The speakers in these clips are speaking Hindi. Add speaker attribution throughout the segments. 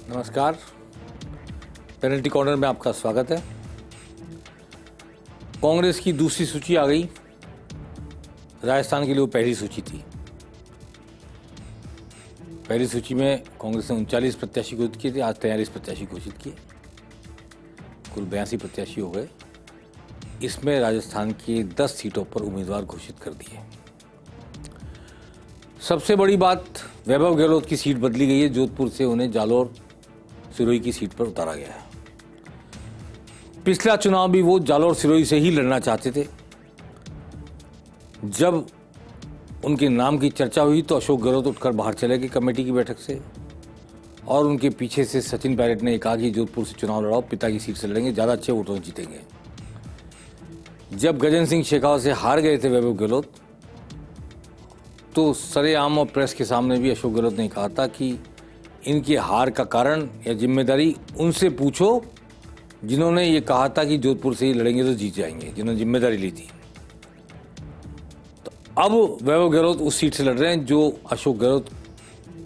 Speaker 1: नमस्कार, पेनल्टी कॉर्नर में आपका स्वागत है। कांग्रेस की दूसरी सूची आ गई। राजस्थान के लिए वो पहली सूची थी। पहली सूची में कांग्रेस ने 39 प्रत्याशी घोषित किए थे, आज 43 प्रत्याशी घोषित किए, कुल 82 प्रत्याशी हो गए। इसमें राजस्थान की 10 सीटों पर उम्मीदवार घोषित कर दिए। सबसे बड़ी बात, वैभव गहलोत की सीट बदली गई है। जोधपुर से उन्हें जालोर सिरोही की सीट पर उतारा गया है। पिछला चुनाव भी वो जालोर सिरोही से ही लड़ना चाहते थे। जब उनके नाम की चर्चा हुई तो अशोक गहलोत उठकर बाहर चले गए कमेटी की बैठक से, और उनके पीछे से सचिन पायलट ने कहा कि जोधपुर से चुनाव लड़ाओ, पिता की सीट से लड़ेंगे, ज़्यादा अच्छे वोटों से जीतेंगे। जब गजेंद्र सिंह शेखावत से हार गए थे वैभव गहलोत, तो सरेआम और प्रेस के सामने भी अशोक गहलोत ने कहा था कि इनकी हार का कारण या जिम्मेदारी उनसे पूछो जिन्होंने ये कहा था कि जोधपुर से ही लड़ेंगे तो जीत जाएंगे, जिन्होंने जिम्मेदारी ली थी। तो अब वैभव गहलोत उस सीट से लड़ रहे हैं जो अशोक गहलोत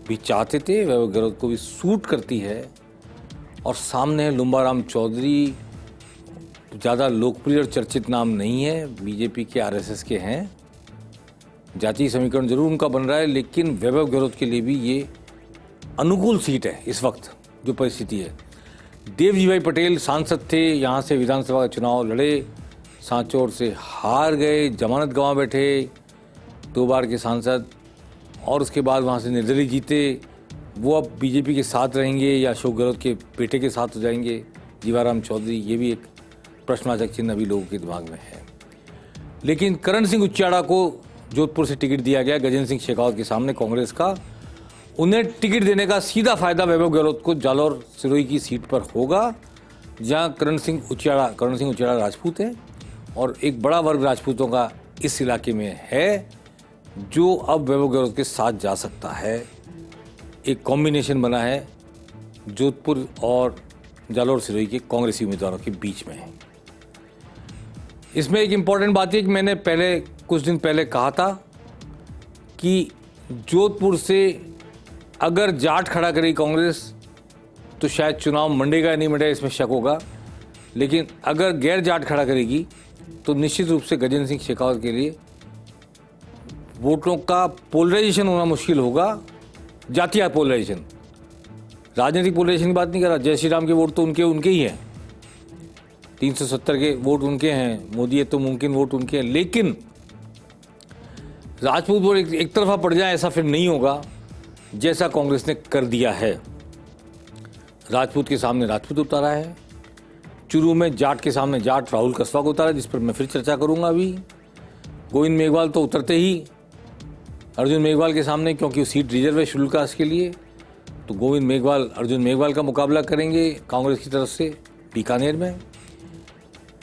Speaker 1: भी चाहते थे, वैभव गहलोत को भी सूट करती है। और सामने है लुम्बाराम चौधरी, ज़्यादा लोकप्रिय और चर्चित नाम नहीं है, बीजेपी के आरएसएस के हैं। जातीय समीकरण जरूर उनका बन रहा है, लेकिन वैभव गहलोत के लिए भी ये अनुकूल सीट है। इस वक्त जो परिस्थिति है, देवजी भाई पटेल सांसद थे, यहाँ से विधानसभा का चुनाव लड़े, सांचौर से हार गए, जमानत गंवा बैठे, 2 बार के सांसद, और उसके बाद वहाँ से निर्दलीय जीते। वो अब बीजेपी के साथ रहेंगे या अशोक गहलोत के बेटे के साथ हो जाएंगे, जीवाराम चौधरी, ये भी एक प्रश्नवाचक चिन्ह अभी लोगों के दिमाग में है। लेकिन करण सिंह उच्चाड़ा को जोधपुर से टिकट दिया गया गजेंद्र सिंह शेखावत के सामने कांग्रेस का। उन्हें टिकट देने का सीधा फायदा वैभव गहलोत को जालोर सिरोही की सीट पर होगा, जहां करण सिंह उच्चाड़ा राजपूत है, और एक बड़ा वर्ग राजपूतों का इस इलाके में है जो अब वैभव गहलोत के साथ जा सकता है। एक कॉम्बिनेशन बना है जोधपुर और जालोर सिरोही के कांग्रेसी उम्मीदवारों के बीच में है। इसमें एक इम्पॉर्टेंट बात है कि मैंने कुछ दिन पहले कहा था कि जोधपुर से अगर जाट खड़ा करेगी कांग्रेस तो शायद चुनाव मंडेगा या नहीं मंडेगा, इसमें शक होगा। लेकिन अगर गैर जाट खड़ा करेगी तो निश्चित रूप से गजेंद्र सिंह शेखावत के लिए वोटों का पोलराइजेशन होना मुश्किल होगा। जातीय पोलराइजेशन, राजनीतिक पोलराइजेशन की बात नहीं कर रहा। जय श्री राम के वोट तो उनके ही हैं, 370 के वोट उनके हैं, मोदी है तो मुमकिन वोट उनके हैं। लेकिन राजपूत वोट एक तरफा पड़ जाए, ऐसा फिर नहीं होगा जैसा कांग्रेस ने कर दिया है। राजपूत के सामने राजपूत उतारा है, चुरू में जाट के सामने जाट राहुल कसवा को उतारा, जिस पर मैं फिर चर्चा करूंगा अभी। गोविंद मेघवाल तो उतरते ही अर्जुन मेघवाल के सामने, क्योंकि वो सीट रिजर्व है शेड्यूल कास्ट के लिए, तो गोविंद मेघवाल अर्जुन मेघवाल का मुकाबला करेंगे कांग्रेस की तरफ से बीकानेर में।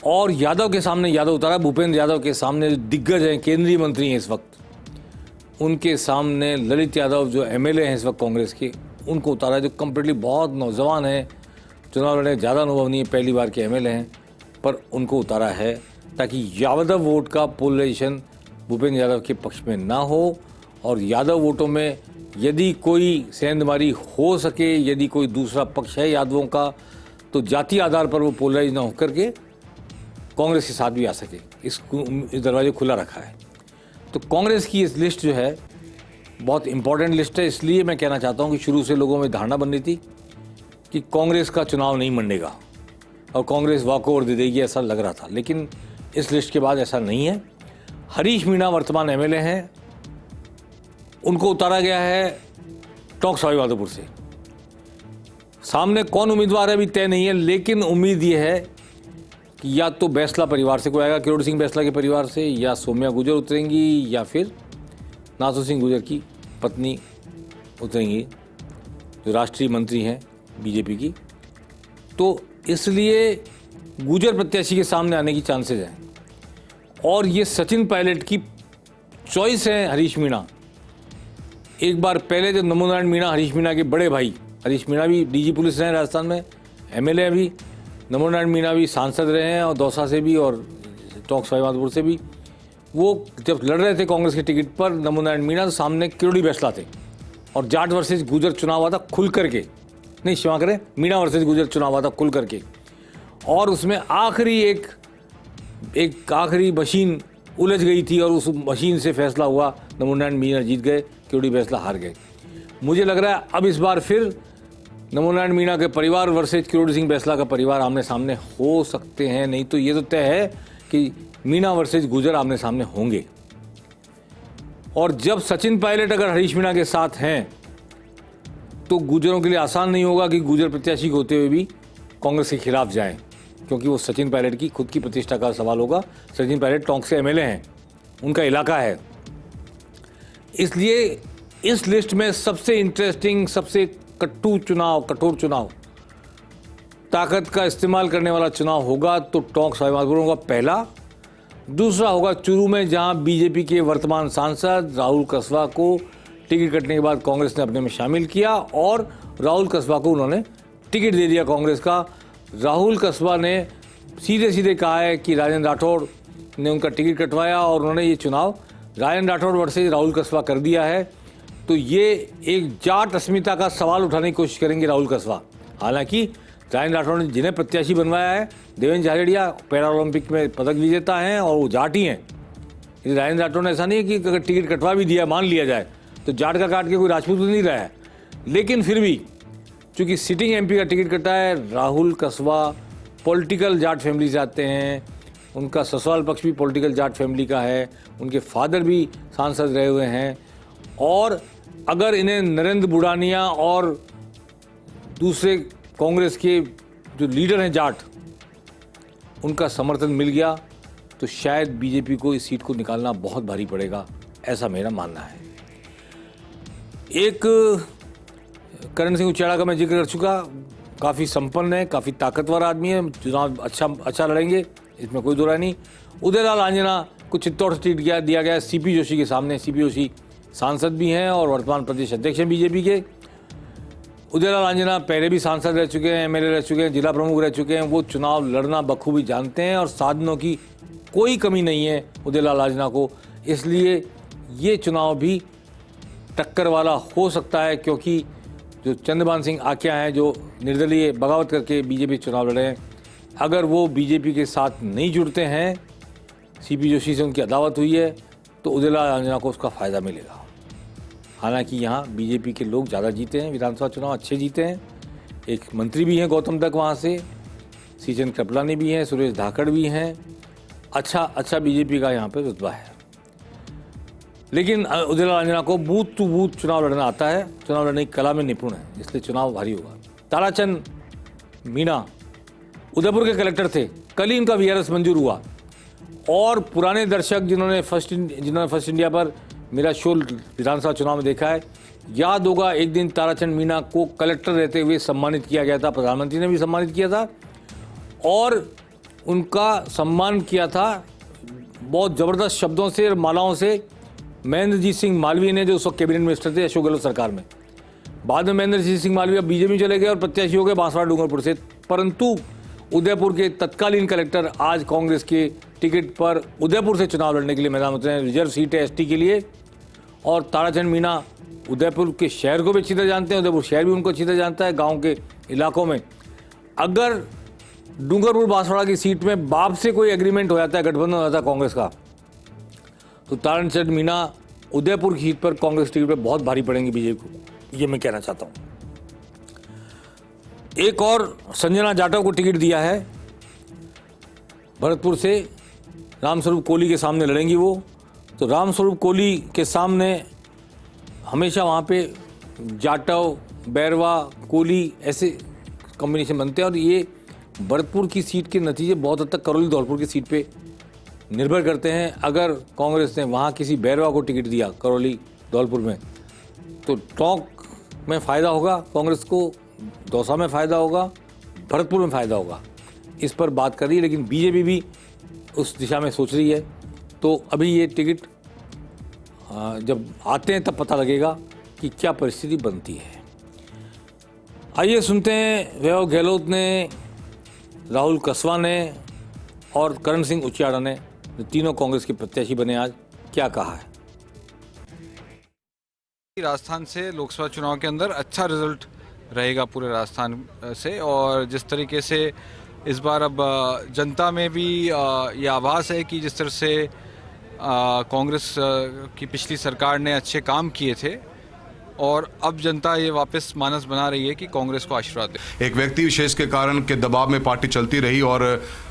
Speaker 1: और यादव के सामने यादव उतारा, भूपेंद्र यादव के सामने दिग्गज हैं, केंद्रीय मंत्री हैं इस वक्त, उनके सामने ललित यादव जो एमएलए हैं इस वक्त कांग्रेस के, उनको उतारा, जो कंप्लीटली बहुत नौजवान है, चुनाव लड़ने ज़्यादा अनुभव नहीं है, पहली बार के एमएलए हैं, पर उनको उतारा है ताकि यादव वोट का पोलराइजेशन भूपेंद्र यादव के पक्ष में ना हो। और यादव वोटों में यदि कोई सेंधमारी हो सके, यदि कोई दूसरा पक्ष है यादवों का, तो जातीय आधार पर वो पोलराइज ना होकर के कांग्रेस के साथ भी आ सके। इस दरवाजे खुला रखा है। तो कांग्रेस की इस लिस्ट जो है बहुत इंपॉर्टेंट लिस्ट है। इसलिए मैं कहना चाहता हूं कि शुरू से लोगों में धारणा बन रही थी कि कांग्रेस का चुनाव नहीं मंडेगा और कांग्रेस वॉकओवर दे देगी, ऐसा लग रहा था। लेकिन इस लिस्ट के बाद ऐसा नहीं है। हरीश मीणा वर्तमान एमएलए हैं, उनको उतारा गया है टोंक सवाईमाधोपुर से। सामने कौन उम्मीदवार है अभी तय नहीं है, लेकिन उम्मीद ये है कि या तो बैसला परिवार से कोई आएगा, किरोड़ सिंह बैसला के परिवार से, या सौम्या गुजर उतरेंगी, या फिर नासू सिंह गुजर की पत्नी उतरेंगी जो राष्ट्रीय मंत्री हैं बीजेपी की। तो इसलिए गुजर प्रत्याशी के सामने आने की चांसेस हैं। और ये सचिन पायलट की चॉइस है हरीश मीणा। एक बार पहले जब नमो नारायण मीणा, हरीश मीणा के बड़े भाई, हरीश मीणा भी डीजी पुलिस रहे हैं राजस्थान में, एमएलए भी, नमो नारायण मीणा भी सांसद रहे हैं, और दौसा से भी और टोंक सवाईमाधोपुर से भी। वो जब लड़ रहे थे कांग्रेस के टिकट पर नमो नारायण मीणा, तो सामने किरोड़ी बैसला थे, और जाट वर्सेस गुजर चुनाव हुआ था खुल करके, नहीं क्षमा करें, मीणा वर्सेज गुजर चुनाव हुआ था कुल करके, और उसमें आखिरी एक आखिरी मशीन उलझ गई थी और उस मशीन से फैसला हुआ, नमोनारायण मीणा जीत गए, किरोड़ी बैसला हार गए। मुझे लग रहा है अब इस बार फिर नमोनारायण मीणा के परिवार वर्सेज किरोड़ी सिंह बैसला का परिवार आमने सामने हो सकते हैं। नहीं तो ये तो तय है कि मीणा वर्सेज गुजर आमने सामने होंगे। और जब सचिन पायलट अगर हरीश मीणा के साथ हैं तो गुजरों के लिए आसान नहीं होगा कि गुजर प्रत्याशी होते हुए भी कांग्रेस के खिलाफ जाएं, क्योंकि वो सचिन पायलट की खुद की प्रतिष्ठा का सवाल होगा। सचिन पायलट टोंक से एमएलए हैं, उनका इलाका है। इसलिए इस लिस्ट में सबसे इंटरेस्टिंग, सबसे कठोर चुनाव, ताकत का इस्तेमाल करने वाला चुनाव होगा तो टोंक सवाईमाधोपुर होगा पहला। दूसरा होगा चुरू में, जहां बीजेपी के वर्तमान सांसद राहुल कसवा को टिकट कटने के बाद कांग्रेस ने अपने में शामिल किया और राहुल कसवा को उन्होंने टिकट दे दिया कांग्रेस का। राहुल कसवा ने सीधे सीधे कहा है कि राजेंद्र राठौड़ ने उनका टिकट कटवाया और उन्होंने ये चुनाव राजेंद्र राठौड़ वर्सेज राहुल कसवा कर दिया है। तो ये एक जाट अस्मिता का सवाल उठाने की कोशिश करेंगे राहुल कसवा। हालांकि राजेंद्र राठौड़ ने जिन्हें प्रत्याशी बनवाया है, देवेंद्र झाझड़िया पैरा ओलंपिक में पदक विजेता हैं और वो जाट ही हैं। राजेंद्र राठौड़ ने ऐसा नहीं है कि अगर टिकट कटवा भी दिया, मान लिया जाए, तो जाट का काट के कोई राजपूत नहीं रहा है। लेकिन फिर भी चूंकि सिटिंग एमपी का टिकट कटा है, राहुल कसवा पॉलिटिकल जाट फैमिली से आते हैं, उनका ससुराल पक्ष भी पॉलिटिकल जाट फैमिली का है, उनके फादर भी सांसद रहे हुए हैं। और अगर इन्हें नरेंद्र बुढ़ानिया और दूसरे कांग्रेस के जो लीडर हैं जाट, उनका समर्थन मिल गया तो शायद बीजेपी को इस सीट को निकालना बहुत भारी पड़ेगा, ऐसा मेरा मानना है। एक करण सिंह उचेड़ा का मैं जिक्र कर चुका, काफ़ी संपन्न है, काफ़ी ताकतवर आदमी है, चुनाव अच्छा लड़ेंगे, इसमें कोई दो राय नहीं। उदयलाल आंजना को चित्तौड़ से टिकट दिया गया सीपी जोशी के सामने। सीपी जोशी सांसद भी हैं और वर्तमान प्रदेश अध्यक्ष हैं बीजेपी के। उदयलाल आंजना पहले भी सांसद रह चुके हैं, एमएलए रह चुके हैं, जिला प्रमुख रह चुके हैं, वो चुनाव लड़ना बखूबी जानते हैं और साधनों की कोई कमी नहीं है उदयलाल आंजना को। इसलिए ये चुनाव भी टक्कर वाला हो सकता है, क्योंकि जो चंद्रभान सिंह आक्या हैं, जो निर्दलीय बगावत करके बीजेपी चुनाव लड़े हैं, अगर वो बीजेपी के साथ नहीं जुड़ते हैं, सीपी जोशी से उनकी अदावत हुई है, तो उदयलाल आंजना को उसका फ़ायदा मिलेगा। हालांकि यहाँ बीजेपी के लोग ज़्यादा जीते हैं, विधानसभा चुनाव अच्छे जीते हैं। एक मंत्री भी हैं गौतम तक वहाँ से, सीचन कृपलानी भी हैं, सुरेश धाकड़ भी हैं। अच्छा बीजेपी का यहाँ पे रुतबा है। लेकिन उदयलाल आंजना को बूथ टू बूथ चुनाव लड़ना आता है, चुनाव लड़ने की कला में निपुण है, इसलिए चुनाव भारी होगा। ताराचंद मीणा उदयपुर के कलेक्टर थे, कल ही इनका वीआरएस मंजूर हुआ और पुराने दर्शक जिन्होंने फर्स्ट इंडिया पर मेरा शो विधानसभा चुनाव में देखा है, याद होगा एक दिन ताराचंद मीणा को कलेक्टर रहते हुए सम्मानित किया गया था, प्रधानमंत्री ने भी सम्मानित किया था और उनका सम्मान किया था बहुत ज़बरदस्त शब्दों से और मालाओं से महेंद्रजीत सिंह मालवीय ने, जो उस वक्त कैबिनेट मिनिस्टर थे अशोक गहलोत सरकार में। बाद में महेंद्रजीत सिंह मालवीय बीजेपी चले गए और प्रत्याशी हो गए बांसवाड़ा डूंगरपुर से, परंतु उदयपुर के तत्कालीन कलेक्टर आज कांग्रेस के टिकट पर उदयपुर से चुनाव लड़ने के लिए मैदान उतरे हैं। रिजर्व सीट है एसटी के लिए और ताराचंद मीणा उदयपुर के शहर को भी अच्छी तरह जानते हैं, उदयपुर शहर भी उनको अच्छी तरह जानता है। गाँव के इलाकों में अगर डूंगरपुर बांसवाड़ा की सीट में बाप से कोई एग्रीमेंट हो जाता है, गठबंधन हो जाता है कांग्रेस का, तो ताराचंद मीणा उदयपुर की सीट पर कांग्रेस टिकट पर बहुत भारी पड़ेंगे बीजेपी को, ये मैं कहना चाहता हूँ। एक और संजना जाटव को टिकट दिया है भरतपुर से, रामस्वरूप कोहली के सामने लड़ेंगी वो। तो रामस्वरूप कोहली के सामने हमेशा वहाँ पे जाटव, बैरवा, कोहली ऐसे कॉम्बिनेशन बनते हैं और ये भरतपुर की सीट के नतीजे बहुत हद तक करौली धौलपुर की सीट पे निर्भर करते हैं। अगर कांग्रेस ने वहाँ किसी बैरवा को टिकट दिया करौली धौलपुर में, तो टोंक में फ़ायदा होगा कांग्रेस को, दौसा में फ़ायदा होगा, भरतपुर में फ़ायदा होगा, इस पर बात कर रही है। लेकिन बीजेपी भी उस दिशा में सोच रही है। तो अभी ये टिकट जब आते हैं तब पता लगेगा कि क्या परिस्थिति बनती है। आइए सुनते हैं वैभव गहलोत ने, राहुल कसवा ने और करण सिंह उचेड़ा ने, जो तीनों कांग्रेस के प्रत्याशी बने, आज क्या कहा है।
Speaker 2: राजस्थान से लोकसभा चुनाव के अंदर अच्छा रिजल्ट रहेगा पूरे राजस्थान से। और जिस तरीके से इस बार अब जनता में भी ये आभास है कि जिस तरह से कांग्रेस की पिछली सरकार ने अच्छे काम किए थे और अब जनता ये वापस मानस बना रही है कि कांग्रेस को आशीर्वाद दे।
Speaker 3: एक व्यक्ति विशेष के कारण के दबाव में पार्टी चलती रही और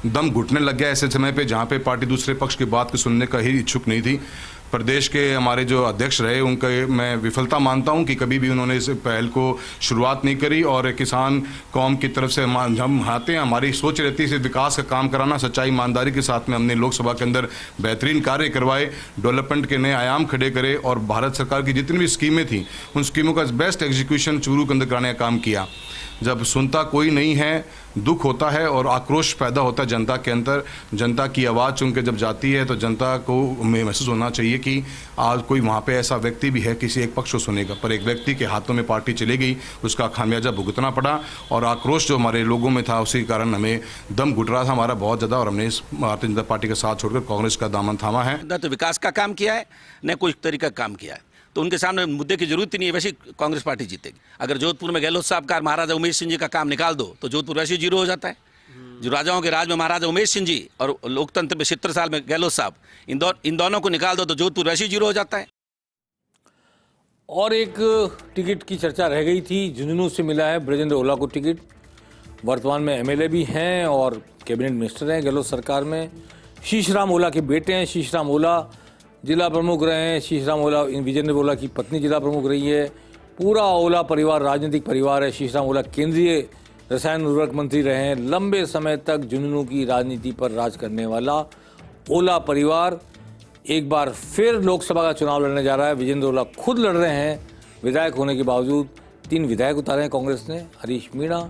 Speaker 3: दम घुटने लग गया ऐसे समय पे जहां पे पार्टी दूसरे पक्ष की बात को सुनने का ही इच्छुक नहीं थी। प्रदेश के हमारे जो अध्यक्ष रहे उनका मैं विफलता मानता हूं कि कभी भी उन्होंने इस पहल को शुरुआत नहीं करी। और किसान कौम की तरफ से हम आते हैं, हमारी सोच रहती है विकास का काम कराना, सच्चाई ईमानदारी के साथ में हमने लोकसभा के अंदर बेहतरीन कार्य करवाए, डेवलपमेंट के नए आयाम खड़े करे और भारत सरकार की जितनी भी स्कीमें थी उन स्कीमों का बेस्ट एग्जीक्यूशन चूरू के अंदर कराने का काम किया। जब सुनता कोई नहीं है, दुख होता है और आक्रोश पैदा होता है जनता के अंदर। जनता की आवाज़ सुन के जब जाती है तो जनता को महसूस होना चाहिए कि आज कोई वहाँ पे ऐसा व्यक्ति भी है किसी एक पक्ष को सुनेगा, पर एक व्यक्ति के हाथों में पार्टी चली गई, उसका खामियाजा भुगतना पड़ा। और आक्रोश जो हमारे लोगों में था उसी कारण हमें दम घुट रहा था हमारा बहुत ज़्यादा, और हमने इस भारतीय जनता पार्टी का साथ छोड़कर कांग्रेस का दामन थामा है।
Speaker 4: न तो विकास का काम किया है न कोई तरीका काम किया है, तो उनके सामने मुद्दे की जरूरत ही नहीं है, वैसे कांग्रेस पार्टी जीतेगी। अगर जोधपुर में गहलोत साहब का महाराजा उमेश सिंह जी का काम निकाल दो तो जोधपुर वैसे ही जीरो हो जाता है। जो राजाओं के राज में महाराजा उमेश सिंह जी और लोकतंत्र में 70 साल में गहलोत साहब, इन दोनों को निकाल दो तो जोधपुर वैसे ही जीरो हो जाता है।
Speaker 1: और एक टिकट की चर्चा रह गई थी, झुंझुनू से मिला है ब्रजेंद्र ओला को टिकट। वर्तमान में एमएलए भी हैं और कैबिनेट मिनिस्टर हैं गहलोत सरकार में। शीशराम ओला के बेटे हैं, शीशराम ओला जिला प्रमुख रहे हैं। शीशराम ओला विजेंद्र ओला की पत्नी जिला प्रमुख रही है। पूरा ओला परिवार राजनीतिक परिवार है। शीशराम ओला केंद्रीय रसायन उर्वरक मंत्री रहे हैं। लंबे समय तक झुंझुनू की राजनीति पर राज करने वाला ओला परिवार एक बार फिर लोकसभा का चुनाव लड़ने जा रहा है। विजेंद्र ओला खुद लड़ रहे हैं। विधायक होने के बावजूद 3 विधायक उतारे हैं कांग्रेस ने, हरीश मीणा,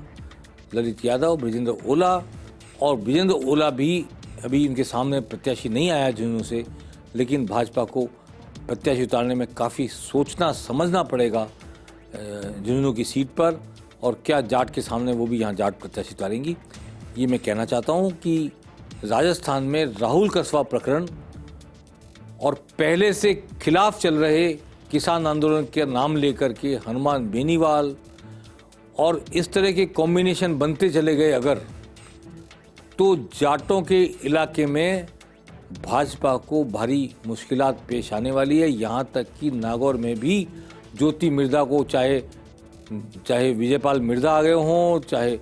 Speaker 1: ललित यादव, ब्रजेंद्र ओला। और विजेंद्र ओला भी अभी इनके सामने प्रत्याशी नहीं आया झुंझुनू से, लेकिन भाजपा को प्रत्याशी उतारने में काफ़ी सोचना समझना पड़ेगा झुंझुनू की सीट पर, और क्या जाट के सामने वो भी यहाँ जाट प्रत्याशी उतारेंगी। ये मैं कहना चाहता हूँ कि राजस्थान में राहुल कसवा प्रकरण और पहले से खिलाफ चल रहे किसान आंदोलन के नाम लेकर के हनुमान बेनीवाल और इस तरह के कॉम्बिनेशन बनते चले गए अगर, तो जाटों के इलाके में भाजपा को भारी मुश्किलात पेश आने वाली है। यहाँ तक कि नागौर में भी ज्योति मिर्धा को चाहे विजयपाल मिर्धा आ गए हों, चाहे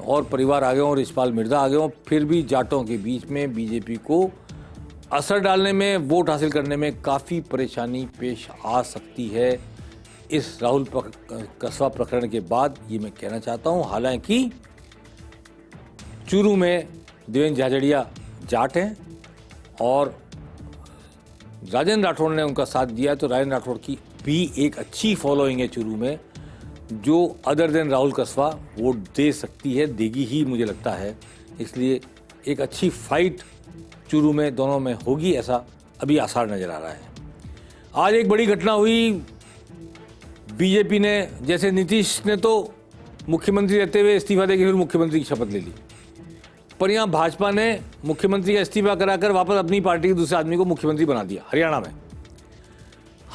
Speaker 1: और परिवार आ गए हों, रिछपाल मिर्धा आ गए हों, फिर भी जाटों के बीच में बीजेपी को असर डालने में, वोट हासिल करने में काफ़ी परेशानी पेश आ सकती है इस राहुल कसवा प्रकरण के बाद। ये मैं कहना चाहता हूँ। हालांकि चूरू में देवेंद्र झाझड़िया जाट हैं और राजेंद्र राठौड़ ने उनका साथ दिया, तो राजेंद्र राठौड़ की भी एक अच्छी फॉलोइंग है चूरू में, जो अदर देन राहुल कसवा वोट दे सकती है, देगी ही मुझे लगता है। इसलिए एक अच्छी फाइट चूरू में दोनों में होगी, ऐसा अभी आसार नजर आ रहा है। आज एक बड़ी घटना हुई। बीजेपी ने, जैसे नीतीश ने तो मुख्यमंत्री रहते हुए इस्तीफा देकर फिर मुख्यमंत्री की शपथ ले ली, पर यहाँ भाजपा ने मुख्यमंत्री का इस्तीफा कराकर वापस अपनी पार्टी के दूसरे आदमी को मुख्यमंत्री बना दिया।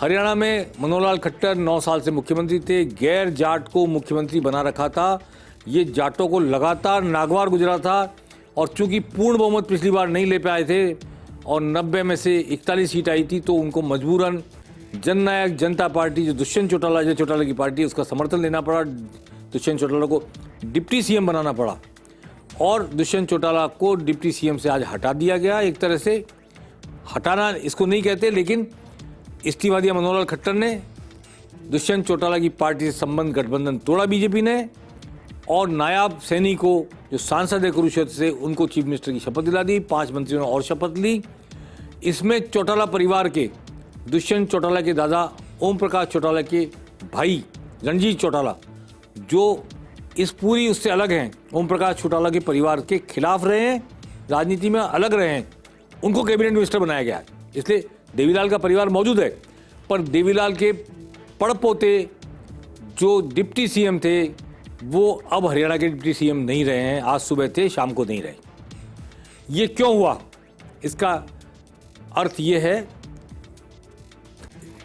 Speaker 1: हरियाणा में मनोहर लाल खट्टर 9 साल से मुख्यमंत्री थे, गैर जाट को मुख्यमंत्री बना रखा था। ये जाटों को लगातार नागवार गुजरा था, और चूंकि पूर्ण बहुमत पिछली बार नहीं ले पाए थे और 90 में से 41 सीट आई थी, तो उनको मजबूरन जननायक जनता पार्टी, जो दुष्यंत चौटाला की पार्टी है, उसका समर्थन लेना पड़ा। दुष्यंत चौटाला को डिप्टी सीएम बनाना पड़ा, और दुष्यंत चौटाला को डिप्टी सीएम से आज हटा दिया गया। एक तरह से हटाना इसको नहीं कहते, लेकिन इस्तीफा दिया मनोहर लाल खट्टर ने। दुष्यंत चौटाला की पार्टी से संबंध गठबंधन तोड़ा बीजेपी ने, और नायाब सैनी को, जो सांसद है कुरुक्षेत्र से, उनको चीफ मिनिस्टर की शपथ दिला दी। 5 मंत्रियों ने और शपथ ली। इसमें चौटाला परिवार के, दुष्यंत चौटाला के दादा ओम प्रकाश चौटाला के भाई रणजीत चौटाला, जो इस पूरी उससे अलग हैं, ओम प्रकाश चौटाला के परिवार के खिलाफ रहे हैं, राजनीति में अलग रहे हैं, उनको कैबिनेट मिनिस्टर बनाया गया है। इसलिए देवीलाल का परिवार मौजूद है, पर देवीलाल के पड़पोते जो डिप्टी सीएम थे वो अब हरियाणा के डिप्टी सीएम नहीं रहे हैं। आज सुबह थे, शाम को नहीं रहे। ये क्यों हुआ? इसका अर्थ ये है,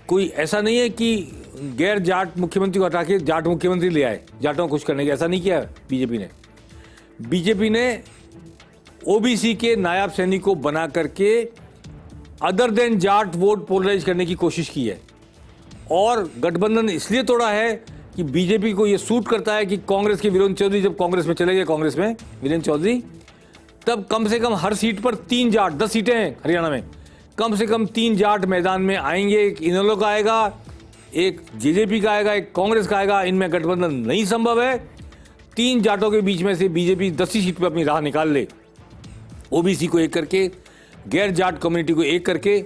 Speaker 1: कोई ऐसा नहीं है कि गैर जाट मुख्यमंत्री को हटा के जाट मुख्यमंत्री ले आए जाटों को खुश करने के। ऐसा नहीं किया बीजेपी ने। बीजेपी ने ओबीसी के नायब सैनिक को बना करके other than Jat vote polarise करने की कोशिश की है। और गठबंधन इसलिए तोड़ा है कि बीजेपी को यह सूट करता है कि कांग्रेस के वीरेंद्र चौधरी जब कांग्रेस में चले गए, कांग्रेस में वीरेंद्र चौधरी, तब कम से कम हर सीट पर 3 जाट, 10 सीटें हैं हरियाणा में, कम से कम 3 जाट मैदान में आएंगे। एक इनेलो का आएगा, एक जेजेपी का आएगा, एक कांग्रेस का आएगा। इनमें गठबंधन नहीं संभव है। 3 जाटों के बीच में से बीजेपी 10 ही सीट पर अपनी राह निकाल ले। ओबीसी को एक करके, गैर जाट कम्युनिटी को एक करके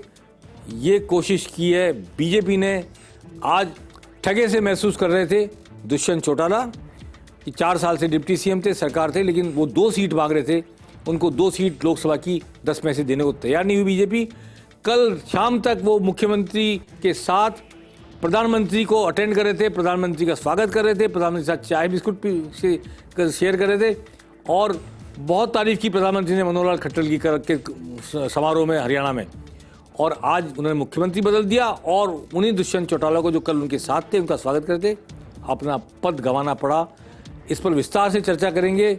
Speaker 1: ये कोशिश की है बीजेपी ने। आज ठगे से महसूस कर रहे थे दुष्यंत चौटाला कि 4 साल से डिप्टी सीएम थे, सरकार थे, लेकिन वो 2 सीट मांग रहे थे। उनको 2 सीट लोकसभा की 10 में से देने को तैयार नहीं हुई बीजेपी। कल शाम तक वो मुख्यमंत्री के साथ प्रधानमंत्री को अटेंड कर रहे थे, प्रधानमंत्री का स्वागत कर रहे थे, प्रधानमंत्री के साथ चाय बिस्कुट शेयर कर रहे थे और बहुत तारीफ की प्रधानमंत्री ने मनोहर लाल खट्टर की के समारोह में हरियाणा में। और आज उन्होंने मुख्यमंत्री बदल दिया और उन्हीं दुष्यंत चौटाला को जो कल उनके साथ थे उनका स्वागत करते अपना पद गंवाना पड़ा। इस पर विस्तार से चर्चा करेंगे,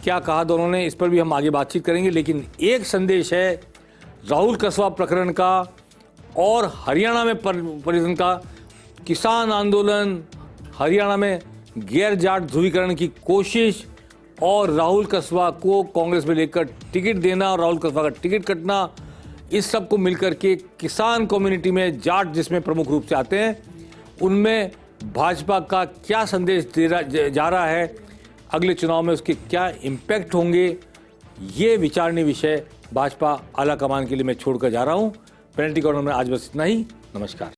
Speaker 1: क्या कहा दोनों ने, इस पर भी हम आगे बातचीत करेंगे। लेकिन एक संदेश है राहुल कस्वा प्रकरण का और हरियाणा में परिवर्तन का। किसान आंदोलन, हरियाणा में गैर जाट ध्रुवीकरण की कोशिश और राहुल कस्वा को कांग्रेस में लेकर टिकट देना और राहुल कस्वा का टिकट कटना, इस सब को मिलकर के किसान कम्युनिटी में जाट जिसमें प्रमुख रूप से आते हैं, उनमें भाजपा का क्या संदेश जा रहा है, अगले चुनाव में उसके क्या इम्पैक्ट होंगे, ये विचारणीय विषय भाजपा आला कमान के लिए मैं छोड़कर जा रहा हूं। पेनल्टी कॉर्नर में आज बस इतना ही। नमस्कार।